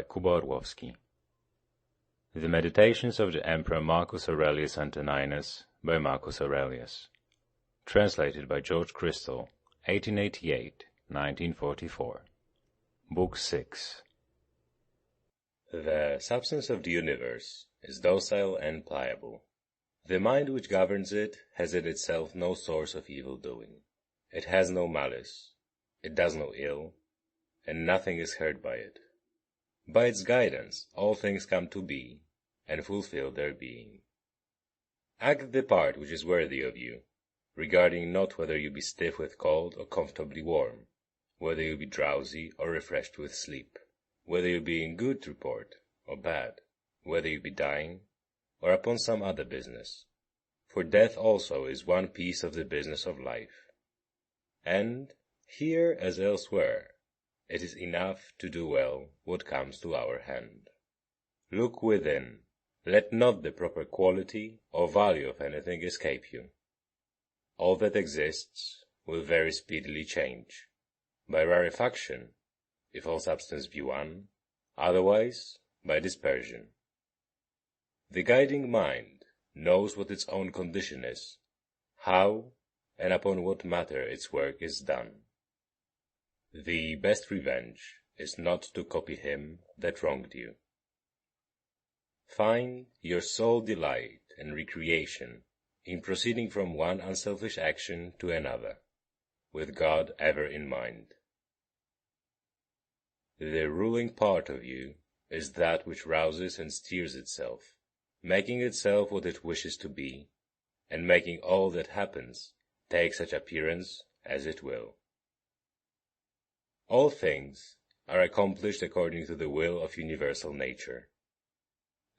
Kuba Orłowski. The Meditations of the Emperor Marcus Aurelius Antoninus by Marcus Aurelius. Translated by George Crystal, 1888-1944. Book 6. The substance of the universe is docile and pliable. The mind which governs it has in itself no source of evil doing. It has no malice. It does no ill, and nothing is hurt by it. By its guidance all things come to be, and fulfill their being. Act the part which is worthy of you, regarding not whether you be stiff with cold or comfortably warm, whether you be drowsy or refreshed with sleep, whether you be in good report or bad, whether you be dying or upon some other business. For death also is one piece of the business of life. And, here as elsewhere, it is enough to do well what comes to our hand. Look within. Let not the proper quality or value of anything escape you. All that exists will very speedily change, by rarefaction, if all substance be one, otherwise by dispersion. The guiding mind knows what its own condition is, how and upon what matter its work is done. The best revenge is not to copy him that wronged you. Find your sole delight and recreation in proceeding from one unselfish action to another, with God ever in mind. The ruling part of you is that which rouses and steers itself, making itself what it wishes to be, and making all that happens take such appearance as it will. All things are accomplished according to the will of universal nature.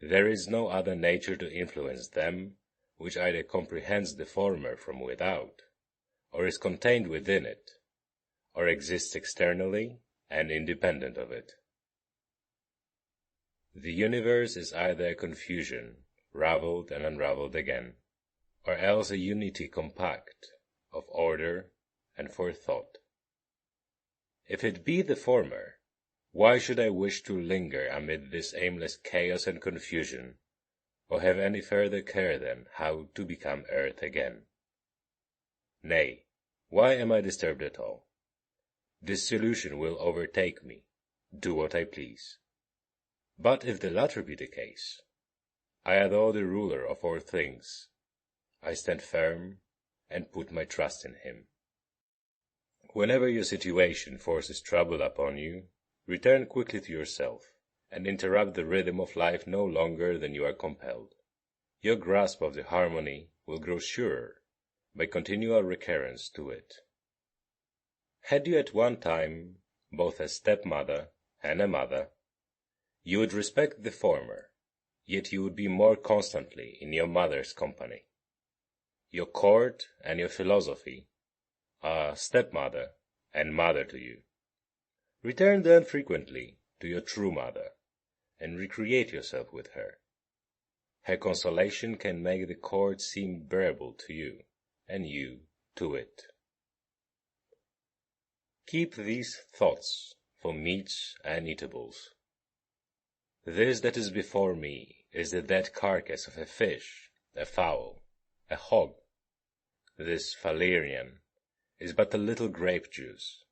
There is no other nature to influence them which either comprehends the former from without, or is contained within it, or exists externally and independent of it. The universe is either a confusion, ravelled and unravelled again, or else a unity compact, of order and forethought. If it be the former, why should I wish to linger amid this aimless chaos and confusion, or have any further care than how to become earth again? Nay, why am I disturbed at all? Dissolution will overtake me, do what I please. But if the latter be the case, I adore the ruler of all things. I stand firm and put my trust in him. Whenever your situation forces trouble upon you, return quickly to yourself, and interrupt the rhythm of life no longer than you are compelled. Your grasp of the harmony will grow surer by continual recurrence to it. Had you at one time both a stepmother and a mother, you would respect the former, yet you would be more constantly in your mother's company. Your court and your philosophy are stepmother and mother to you. Return then frequently to your true mother, and recreate yourself with her. Her consolation can make the court seem bearable to you, and you to it. Keep these thoughts for meats and eatables. This that is before me is the dead carcass of a fish, a fowl, a hog. This Valerian is but a little grape juice.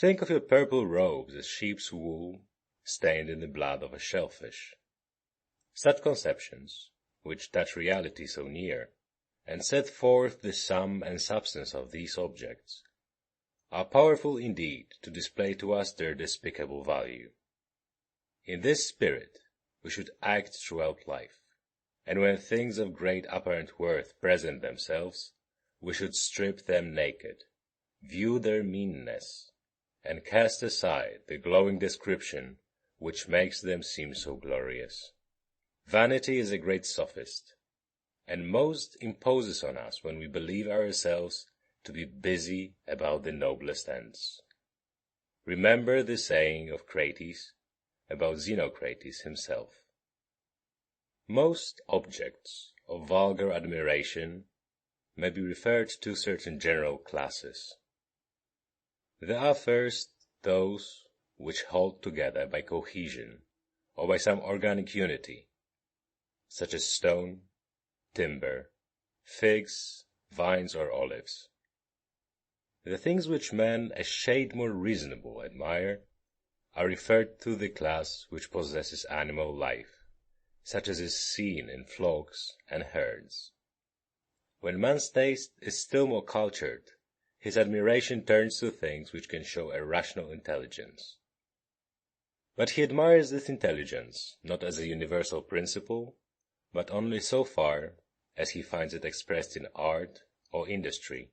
Think of your purple robes as sheep's wool stained in the blood of a shellfish. Such conceptions, which touch reality so near, and set forth the sum and substance of these objects, are powerful indeed to display to us their despicable value. In this spirit we should act throughout life, and when things of great apparent worth present themselves, we should strip them naked, view their meanness, and cast aside the glowing description which makes them seem so glorious. Vanity is a great sophist, and most imposes on us when we believe ourselves to be busy about the noblest ends. Remember the saying of Crates about Xenocrates himself. Most objects of vulgar admiration may be referred to certain general classes. There are first those which hold together by cohesion or by some organic unity, such as stone, timber, figs, vines, or olives. The things which men a shade more reasonable admire are referred to the class which possesses animal life, such as is seen in flocks and herds. When man's taste is still more cultured, his admiration turns to things which can show a rational intelligence. But he admires this intelligence not as a universal principle, but only so far as he finds it expressed in art or industry,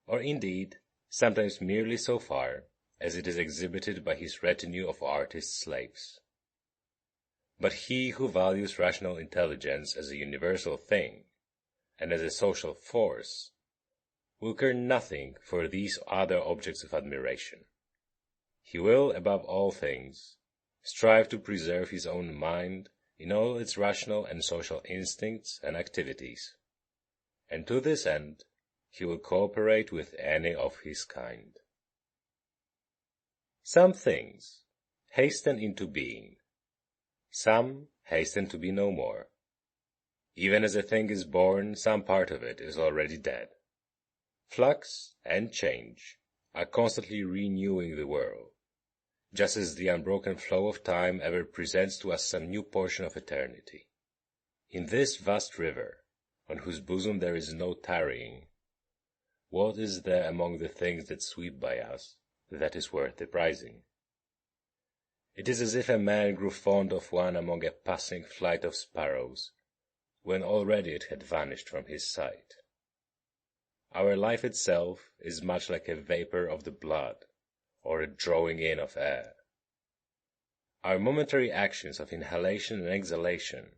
or indeed sometimes merely so far as it is exhibited by his retinue of artist slaves. But he who values rational intelligence as a universal thing, and as a social force, will care nothing for these other objects of admiration. He will, above all things, strive to preserve his own mind in all its rational and social instincts and activities, and to this end he will cooperate with any of his kind. Some things hasten into being, some hasten to be no more. Even as a thing is born, some part of it is already dead. Flux and change are constantly renewing the world, just as the unbroken flow of time ever presents to us some new portion of eternity. In this vast river, on whose bosom there is no tarrying, what is there among the things that sweep by us that is worth the prizing? It is as if a man grew fond of one among a passing flight of sparrows, when already it had vanished from his sight. Our life itself is much like a vapor of the blood, or a drawing in of air. Our momentary actions of inhalation and exhalation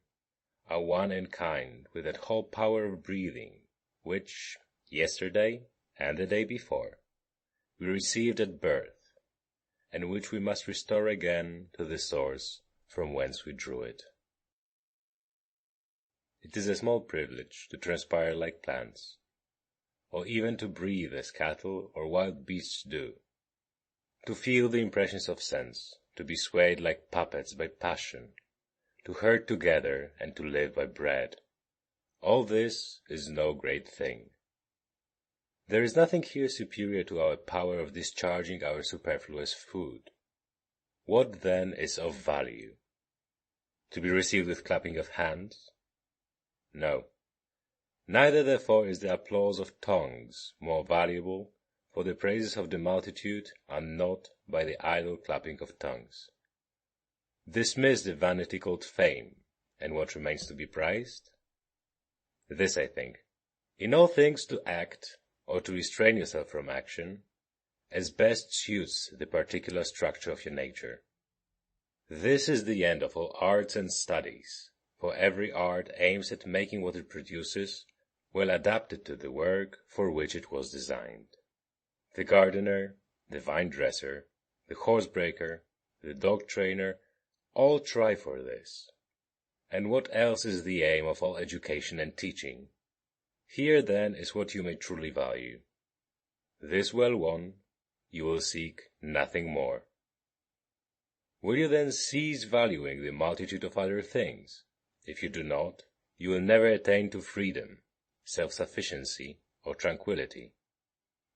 are one in kind with that whole power of breathing which, yesterday and the day before, we received at birth, and which we must restore again to the source from whence we drew it. It is a small privilege to transpire like plants, or even to breathe as cattle or wild beasts do, to feel the impressions of sense, to be swayed like puppets by passion, to herd together and to live by bread. All this is no great thing. There is nothing here superior to our power of discharging our superfluous food. What then is of value? To be received with clapping of hands? No. Neither therefore is the applause of tongues more valuable, for the praises of the multitude are not by the idle clapping of tongues. Dismiss the vanity called fame, and what remains to be prized? This I think, in all things to act, or to restrain yourself from action, as best suits the particular structure of your nature. This is the end of all arts and studies, for every art aims at making what it produces well adapted to the work for which it was designed. The gardener, the vine-dresser, the horse-breaker, the dog-trainer, all try for this. And what else is the aim of all education and teaching? Here then is what you may truly value. This well won, you will seek nothing more. Will you then cease valuing the multitude of other things? If you do not, you will never attain to freedom, self-sufficiency, or tranquility.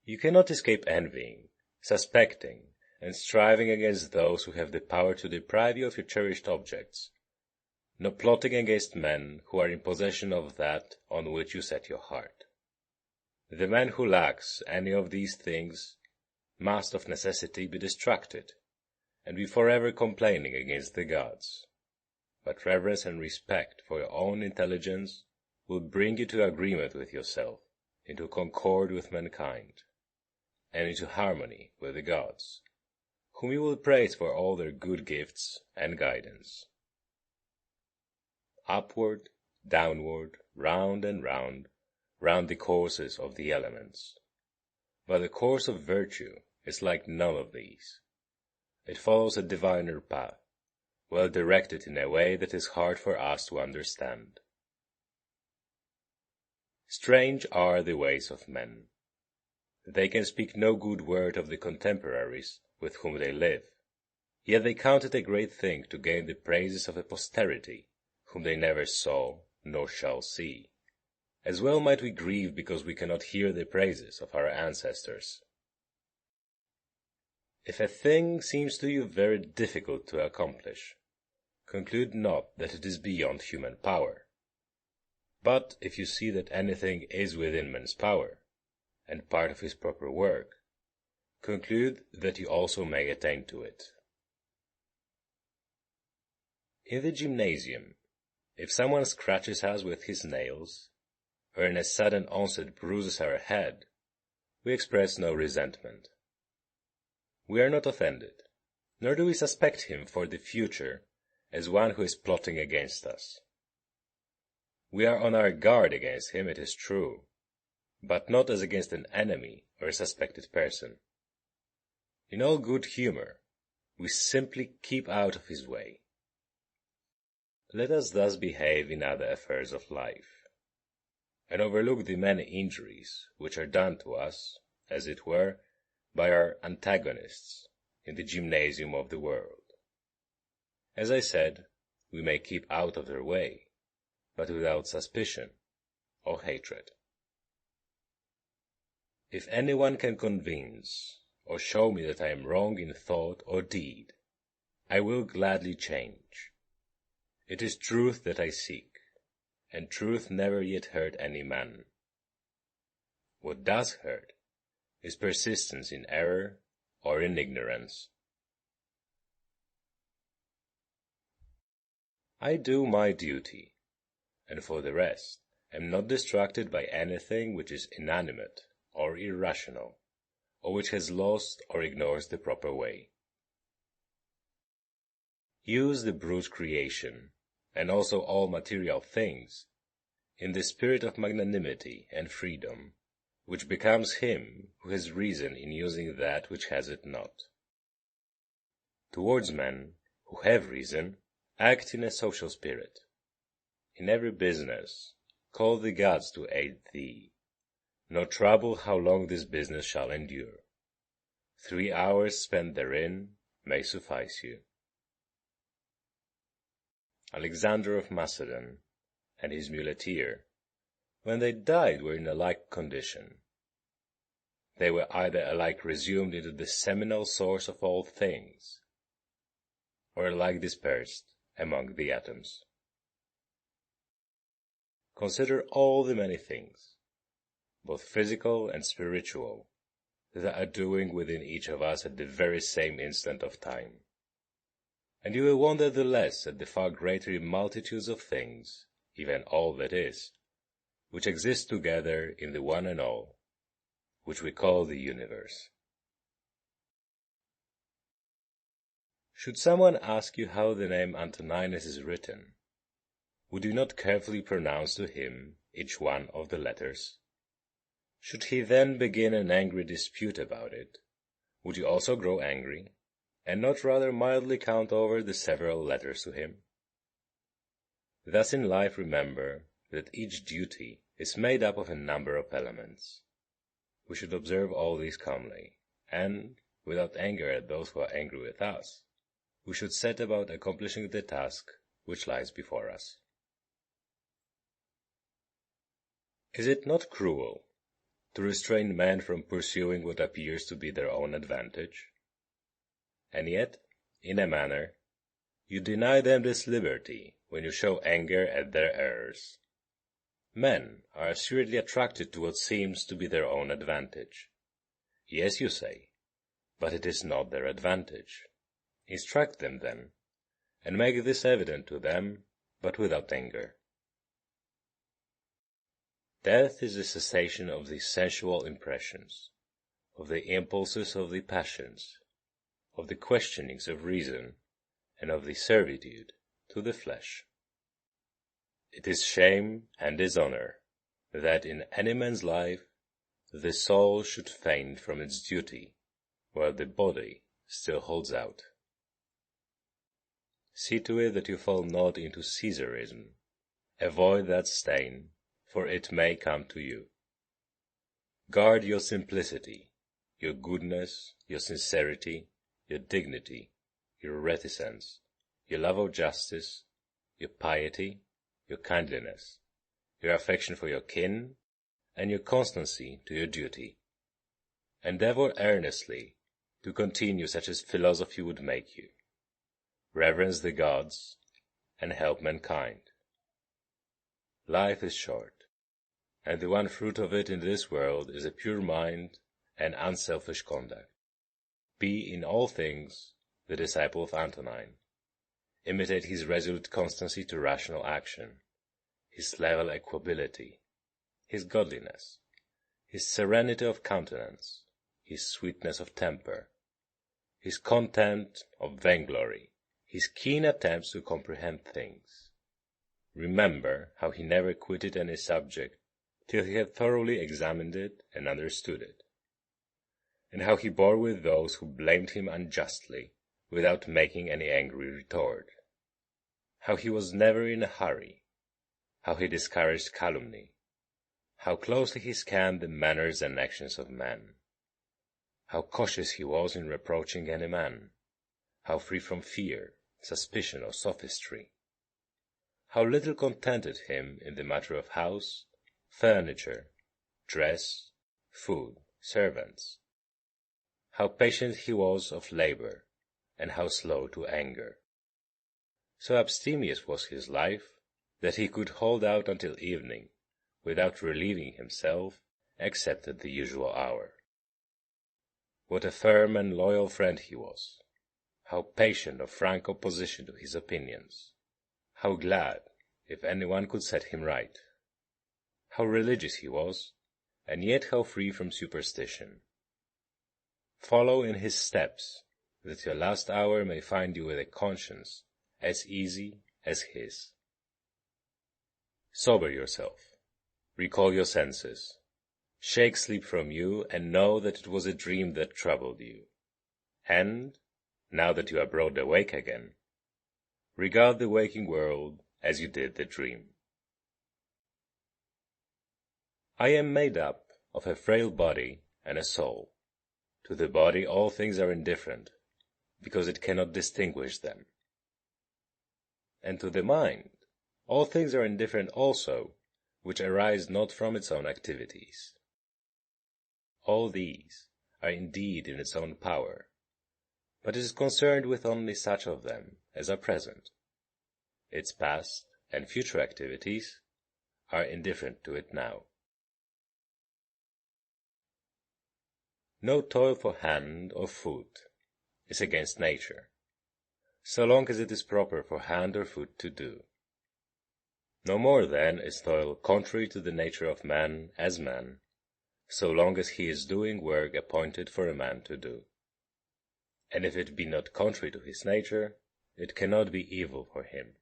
You cannot escape envying, suspecting, and striving against those who have the power to deprive you of your cherished objects, nor plotting against men who are in possession of that on which you set your heart. The man who lacks any of these things must of necessity be distracted, and be forever complaining against the gods. But reverence and respect for your own intelligence will bring you to agreement with yourself, into concord with mankind, and into harmony with the gods, whom you will praise for all their good gifts and guidance. Upward, downward, round and round the courses of the elements. But the course of virtue is like none of these. It follows a diviner path, well directed in a way that is hard for us to understand. Strange are the ways of men. They can speak no good word of the contemporaries with whom they live, Yet they count it a great thing to gain the praises of a posterity, whom they never saw, nor shall see. As well might we grieve because we cannot hear the praises of our ancestors. If a thing seems to you very difficult to accomplish, conclude not that it is beyond human power. But if you see that anything is within man's power, and part of his proper work, conclude that you also may attain to it. In the gymnasium, if someone scratches us with his nails, or in a sudden onset bruises our head, we express no resentment. We are not offended, nor do we suspect him for the future as one who is plotting against us. We are on our guard against him, it is true, but not as against an enemy or a suspected person. In all good humor, we simply keep out of his way. Let us thus behave in other affairs of life, and overlook the many injuries which are done to us, as it were, by our antagonists in the gymnasium of the world. As I said, we may keep out of their way, but without suspicion or hatred. If anyone can convince or show me that I am wrong in thought or deed, I will gladly change. It is truth that I seek, and truth never yet hurt any man. What does hurt is persistence in error or in ignorance. I do my duty, and for the rest am not distracted by anything which is inanimate or irrational, or which has lost or ignores the proper way. Use the brute creation, and also all material things, in the spirit of magnanimity and freedom, which becomes him who has reason in using that which has it not. Towards men who have reason, act in a social spirit. In every business, call the gods to aid thee, nor trouble how long this business shall endure. 3 hours spent therein may suffice you. Alexander of Macedon and his muleteer, when they died, were in a like condition. They were either alike resumed into the seminal source of all things, or alike dispersed among the atoms. Consider all the many things, both physical and spiritual, that are doing within each of us at the very same instant of time, and you will wonder the less at the far greater multitudes of things, even all that is, which exist together in the one and all, which we call the universe. Should someone ask you how the name Antoninus is written, would you not carefully pronounce to him each one of the letters? Should he then begin an angry dispute about it, would you also grow angry, and not rather mildly count over the several letters to him? Thus in life remember that each duty is made up of a number of elements. We should observe all these calmly, and, without anger at those who are angry with us, we should set about accomplishing the task which lies before us. Is it not cruel to restrain men from pursuing what appears to be their own advantage? And yet, in a manner, you deny them this liberty when you show anger at their errors. Men are assuredly attracted to what seems to be their own advantage. Yes, you say, but it is not their advantage. Instruct them, then, and make this evident to them, but without anger. Death is the cessation of the sensual impressions, of the impulses of the passions, of the questionings of reason, and of the servitude to the flesh. It is shame and dishonor that in any man's life the soul should faint from its duty, while the body still holds out. See to it that you fall not into Caesarism. Avoid that stain, for it may come to you. Guard your simplicity, your goodness, your sincerity, your dignity, your reticence, your love of justice, your piety, your kindliness, your affection for your kin, and your constancy to your duty. Endeavor earnestly to continue such as philosophy would make you. Reverence the gods, and help mankind. Life is short, and the one fruit of it in this world is a pure mind and unselfish conduct. Be in all things the disciple of Antonine. Imitate his resolute constancy to rational action, his level equability, his godliness, his serenity of countenance, his sweetness of temper, his contempt of vainglory, his keen attempts to comprehend things. Remember how he never quitted any subject till he had thoroughly examined it and understood it, and how he bore with those who blamed him unjustly without making any angry retort, how he was never in a hurry, how he discouraged calumny, how closely he scanned the manners and actions of men, how cautious he was in reproaching any man, how free from fear, suspicion, or sophistry, how little contented him in the matter of house, furniture, dress, food, servants, how patient he was of labor, and how slow to anger. So abstemious was his life that he could hold out until evening without relieving himself except at the usual hour. What a firm and loyal friend he was! How patient of frank opposition to his opinions! How glad if anyone could set him right! How religious he was, and yet how free from superstition! Follow in his steps, that your last hour may find you with a conscience as easy as his. Sober yourself, recall your senses, shake sleep from you, and know that it was a dream that troubled you. And, now that you are broad awake again, regard the waking world as you did the dream. I am made up of a frail body and a soul. To the body all things are indifferent, because it cannot distinguish them. And to the mind all things are indifferent also, which arise not from its own activities. All these are indeed in its own power, but it is concerned with only such of them as are present. Its past and future activities are indifferent to it now. No toil for hand or foot is against nature, so long as it is proper for hand or foot to do. No more, then, is toil contrary to the nature of man as man, so long as he is doing work appointed for a man to do. And if it be not contrary to his nature, it cannot be evil for him.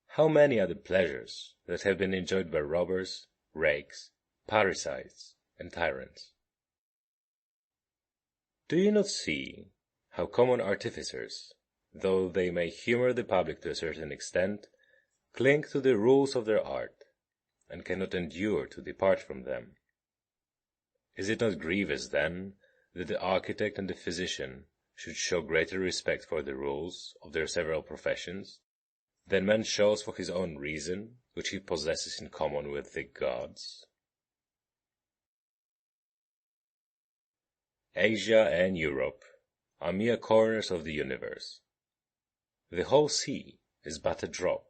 How many are the pleasures that have been enjoyed by robbers, rakes, parricides, and tyrants? Do you not see how common artificers, though they may humor the public to a certain extent, cling to the rules of their art, and cannot endure to depart from them? Is it not grievous, then, that the architect and the physician should show greater respect for the rules of their several professions than man shows for his own reason, which he possesses in common with the gods? Asia and Europe are mere corners of the universe. The whole sea is but a drop,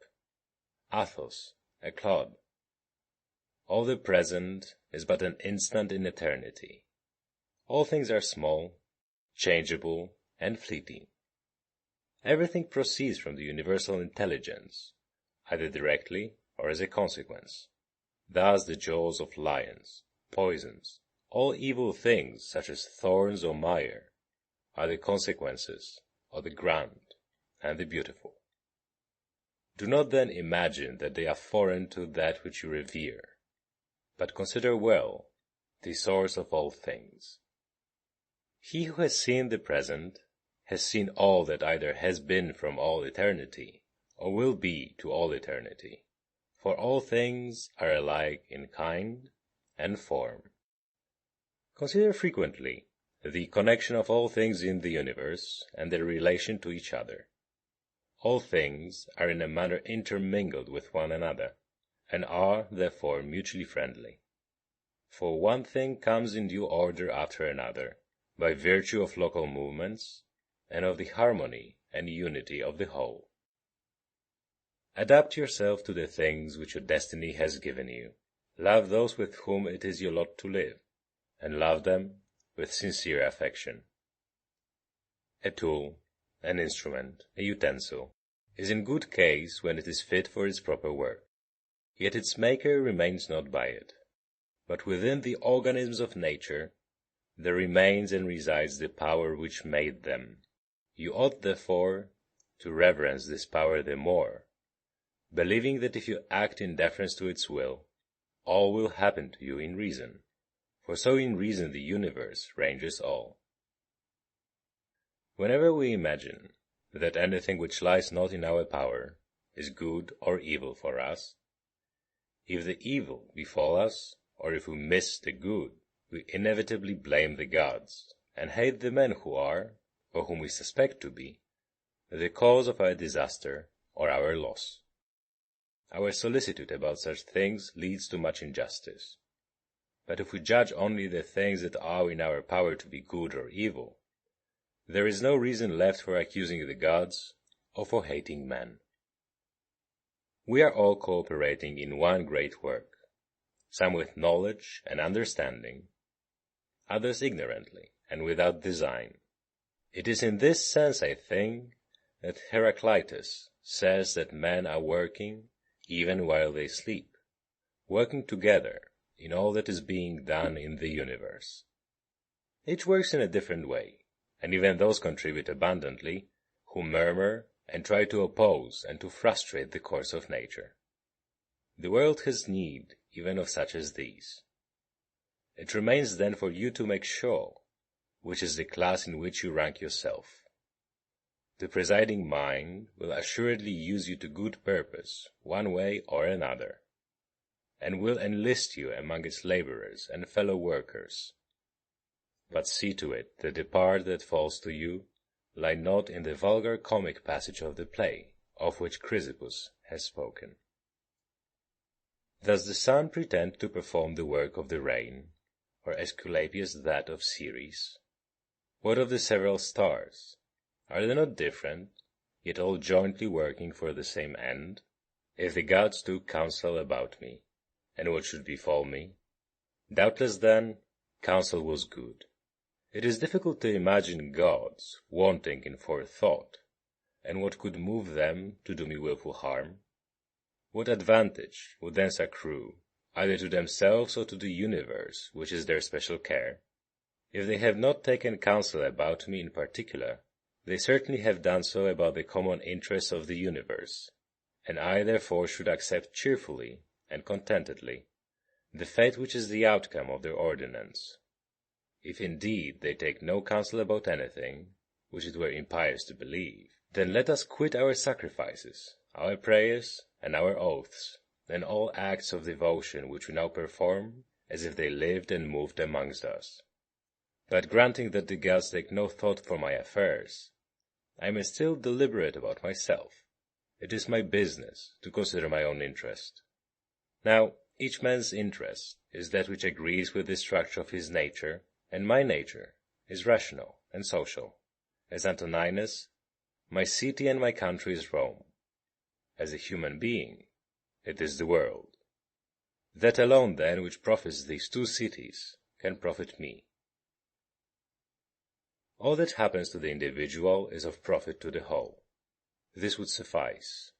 Athos a clod. All the present is but an instant in eternity. All things are small, changeable, and fleeting. Everything proceeds from the universal intelligence, either directly or as a consequence. Thus the jaws of lions, poisons, all evil things, such as thorns or mire, are the consequences of the grand and the beautiful. Do not then imagine that they are foreign to that which you revere, but consider well the source of all things. He who has seen the present has seen all that either has been from all eternity, or will be to all eternity, for all things are alike in kind and form. Consider frequently the connection of all things in the universe and their relation to each other. All things are in a manner intermingled with one another, and are, therefore, mutually friendly. For one thing comes in due order after another, by virtue of local movements, and of the harmony and unity of the whole. Adapt yourself to the things which your destiny has given you. Love those with whom it is your lot to live, and love them with sincere affection. A tool, an instrument, a utensil, is in good case when it is fit for its proper work, yet its maker remains not by it. But within the organisms of nature there remains and resides the power which made them. You ought, therefore, to reverence this power the more, believing that if you act in deference to its will, all will happen to you in reason, for so in reason the universe ranges all. Whenever we imagine that anything which lies not in our power is good or evil for us, if the evil befall us, or if we miss the good, we inevitably blame the gods, and hate the men who are, or whom we suspect to be, the cause of our disaster or our loss. Our solicitude about such things leads to much injustice. But if we judge only the things that are in our power to be good or evil, there is no reason left for accusing the gods or for hating men. We are all cooperating in one great work, some with knowledge and understanding, others ignorantly and without design. It is in this sense, I think, that Heraclitus says that men are working even while they sleep, working together in all that is being done in the universe. Each works in a different way, and even those contribute abundantly who murmur and try to oppose and to frustrate the course of nature. The world has need even of such as these. It remains then for you to make sure which is the class in which you rank yourself. The presiding mind will assuredly use you to good purpose one way or another, and will enlist you among its laborers and fellow workers. But see to it that the part that falls to you lie not in the vulgar comic passage of the play, of which Chrysippus has spoken. Does the sun pretend to perform the work of the rain, or Aesculapius that of Ceres? What of the several stars? Are they not different, yet all jointly working for the same end? If the gods took counsel about me, and what should befall me, doubtless then counsel was good. It is difficult to imagine gods wanting in forethought, and what could move them to do me wilful harm? What advantage would thence accrue, either to themselves or to the universe, which is their special care? If they have not taken counsel about me in particular, they certainly have done so about the common interests of the universe, and I therefore should accept cheerfully and contentedly the fate which is the outcome of their ordinance. If indeed they take no counsel about anything, which it were impious to believe, then let us quit our sacrifices, our prayers, and our oaths, and all acts of devotion which we now perform as if they lived and moved amongst us. But granting that the gods take no thought for my affairs, I may still deliberate about myself. It is my business to consider my own interest. Now, each man's interest is that which agrees with the structure of his nature, and my nature is rational and social. As Antoninus, my city and my country is Rome. As a human being, it is the world. That alone, then, which profits these two cities can profit me. All that happens to the individual is of profit to the whole. This would suffice.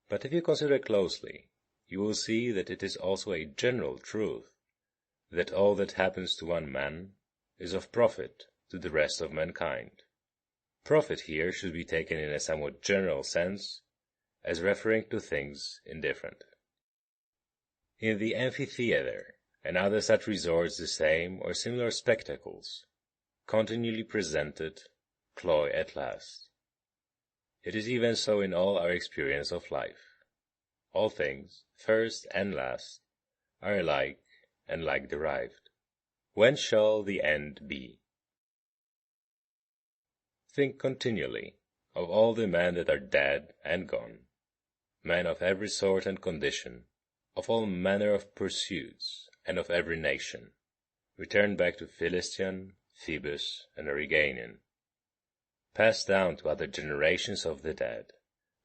But if you consider closely, you will see that it is also a general truth that all that happens to one man is of profit to the rest of mankind. Profit here should be taken in a somewhat general sense, as referring to things indifferent. In the amphitheatre and other such resorts the same or similar spectacles, continually presented, cloy at last. It is even so in all our experience of life. All things, first and last, are alike and like derived. When shall the end be? Think continually of all the men that are dead and gone, men of every sort and condition, of all manner of pursuits, and of every nation, returned back to Philistine, Phoebus, and Origanian, passed down to other generations of the dead.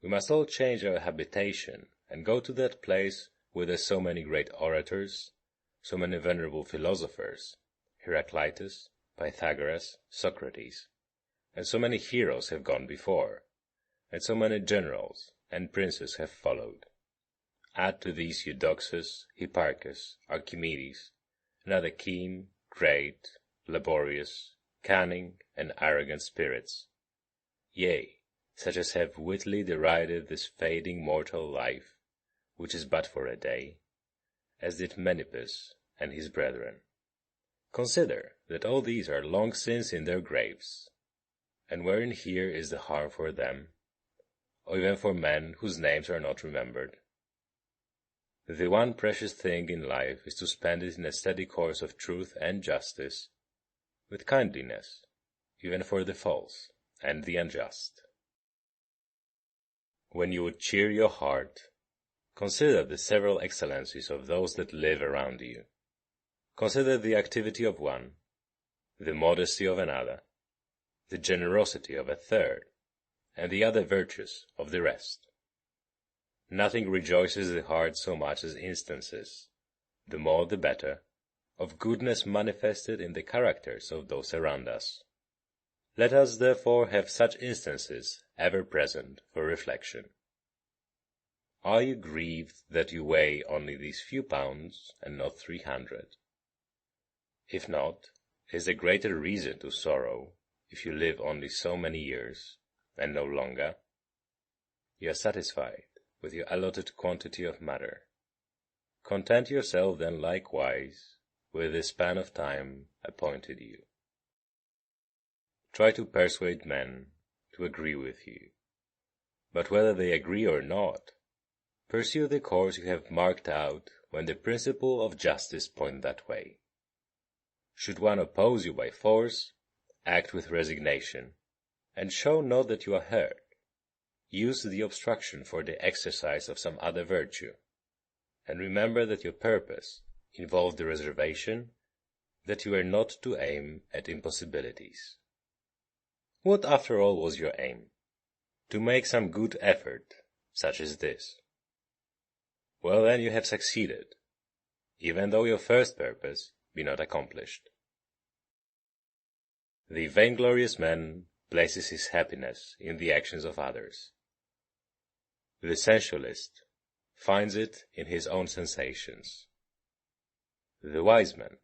We must all change our habitation, and go to that place whither so many great orators, so many venerable philosophers, Heraclitus, Pythagoras, Socrates, and so many heroes have gone before, and so many generals and princes have followed. Add to these Eudoxus, Hipparchus, Archimedes, and other keen, great, laborious, cunning, and arrogant spirits, yea, such as have wittily derided this fading mortal life, which is but for a day, as did Menippus and his brethren. Consider that all these are long since in their graves, and wherein here is the harm for them, or even for men whose names are not remembered? The one precious thing in life is to spend it in a steady course of truth and justice, with kindliness, even for the false and the unjust. When you would cheer your heart, consider the several excellencies of those that live around you. Consider the activity of one, the modesty of another, the generosity of a third, and the other virtues of the rest. Nothing rejoices the heart so much as instances, the more the better, of goodness manifested in the characters of those around us. Let us therefore have such instances ever present for reflection. Are you grieved that you weigh only these few pounds, and not 300? If not, is there greater reason to sorrow if you live only so many years, and no longer? You are satisfied with your allotted quantity of matter. Content yourself then likewise with the span of time appointed you. Try to persuade men to agree with you, but whether they agree or not, pursue the course you have marked out when the principle of justice point that way. Should one oppose you by force, act with resignation, and show not that you are hurt. Use the obstruction for the exercise of some other virtue, and remember that your purpose involved the reservation that you were not to aim at impossibilities. What after all was your aim? To make some good effort, such as this. Well, then you have succeeded, even though your first purpose be not accomplished. The vainglorious man places his happiness in the actions of others. The sensualist finds it in his own sensations. The wise man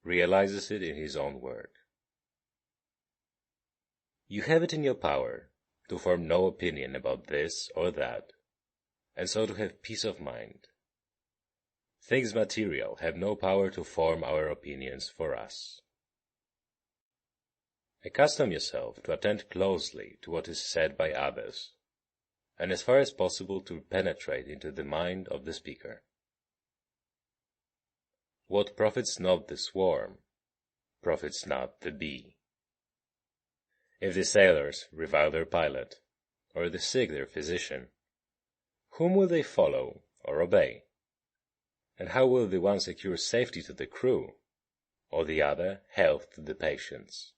realizes it in his own work. You have it in your power to form no opinion about this or that, and so to have peace of mind. Things material have no power to form our opinions for us. Accustom yourself to attend closely to what is said by others, and as far as possible to penetrate into the mind of the speaker. What profits not the swarm, profits not the bee. If the sailors revile their pilot, or the sick their physician, whom will they follow or obey? And how will the one secure safety to the crew, or the other health to the patients?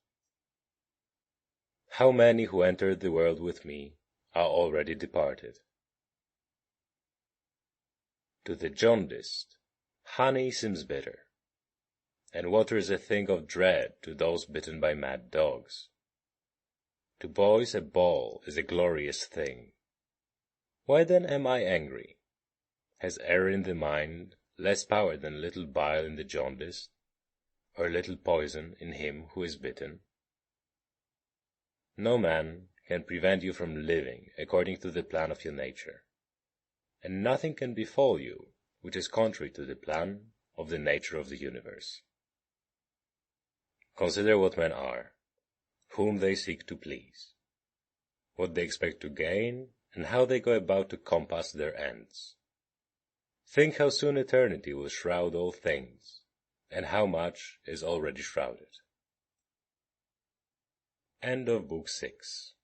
How many who entered the world with me are already departed? To the jaundiced, honey seems bitter, and water is a thing of dread to those bitten by mad dogs. To boys a ball is a glorious thing. Why then am I angry? Has error in the mind less power than little bile in the jaundiced, or little poison in him who is bitten? No man can prevent you from living according to the plan of your nature, and nothing can befall you which is contrary to the plan of the nature of the universe. Consider what men are, whom they seek to please, what they expect to gain, and how they go about to compass their ends. Think how soon eternity will shroud all things, and how much is already shrouded. End of Book 6.